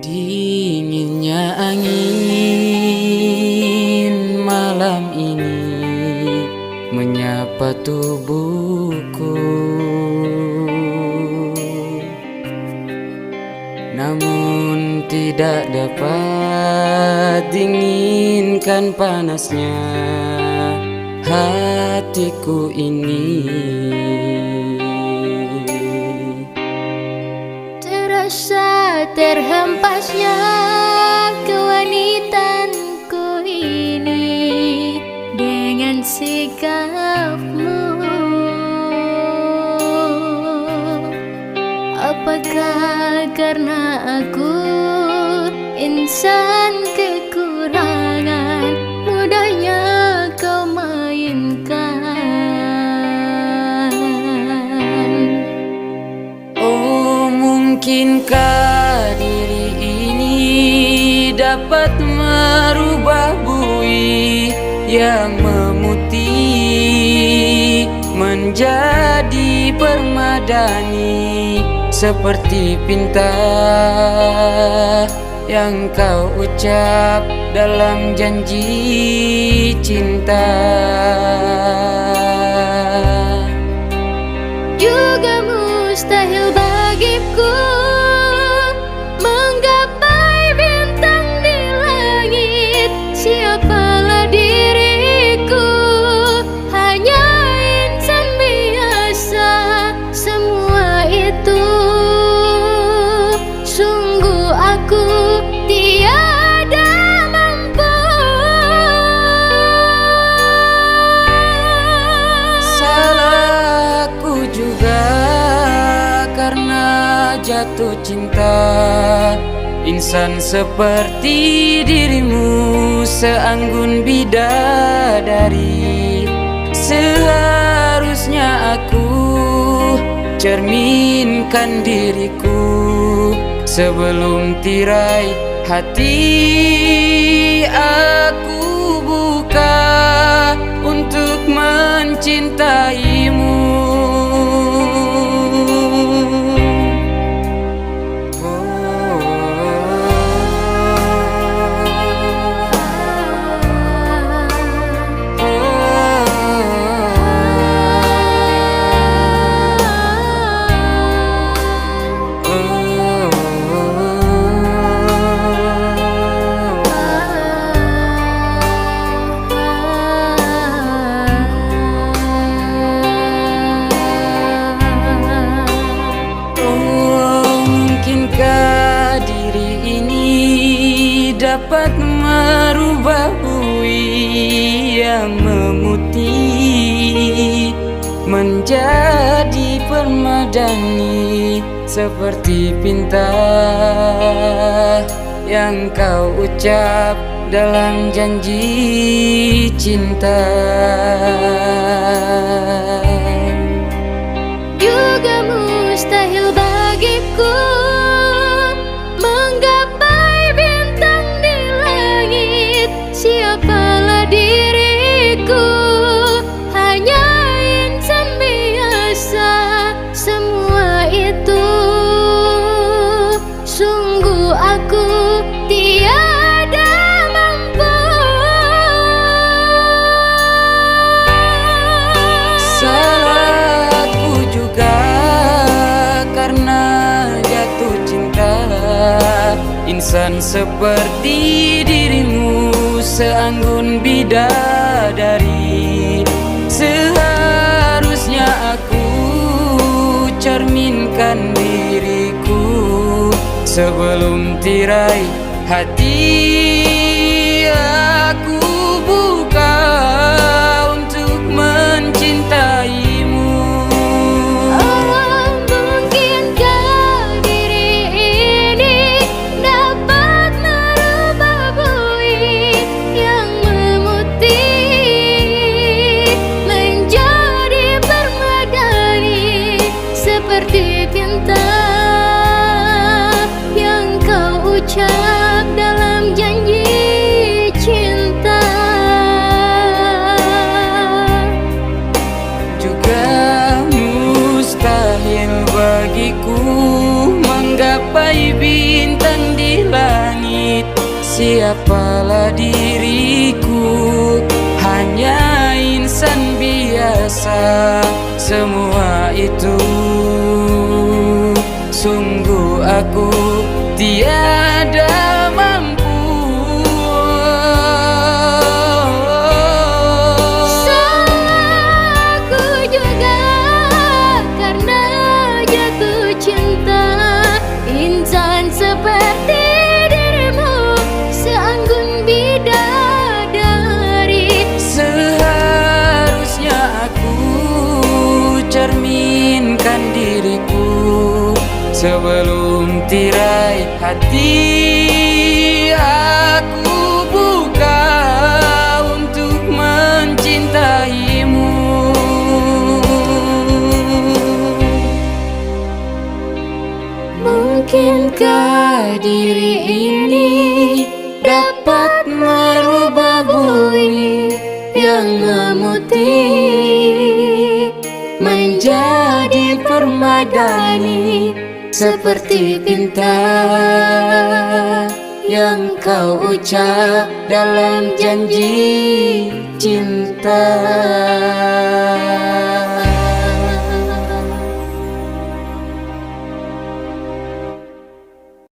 Dinginnya angin malam ini menyapa tubuhku, namun tidak dapat dinginkan panasnya hatiku ini. Terasa terhempasnya kewanitanku ini dengan sikapmu. Apakah karena aku insan kekurangan, mudahnya kau mainkan? Mungkinkah diri ini dapat merubah bui yang memutih menjadi permadani, seperti pinta yang kau ucap dalam janji cinta. Juga mustahil bagiku menggapai bintang di langit. Siapalah diriku, hanya insan biasa. Semua itu sungguh aku tiada mampu. Salahku juga karena jatuh cinta. Insan seperti dirimu seanggun bidadari. Seharusnya aku cerminkan diriku sebelum tirai hati aku buka untuk mencintaimu. Mungkinkah diri ini dapat merubah bui yang memutih menjadi permadani, seperti pinta yang kau ucap dalam janji cinta. Juga mustahil bagiku menggapai bintang di langit. Siapalah diriku, hanya insan biasa. Semua itu sungguh aku tiada mampu. Salahku juga karena jatuh cinta. Insan seperti dirimu seanggun bidadari. Seharusnya aku cerminkan diriku sebelum tirai hati aku buka untuk mencintaimu. Mungkinkah diri ini dapat merubah bui yang memutih menjadi permadani, seperti pinta yang kau ucap dalam janji cinta. Juga mustahil bagiku menggapai bintang di langit. siapalah diriku, hanya insan biasa. Semua itu sungguh aku tiada mampu. Salahku juga karena jatuh cinta. Insan seperti dirimu seanggun bidadari. Seharusnya aku cerminkan diriku sebelum tirai hati aku buka untuk mencintaimu. Mungkinkah diri ini dapat merubah bumi yang memutih menjadi permadani, seperti pinta yang kau ucap dalam janji cinta.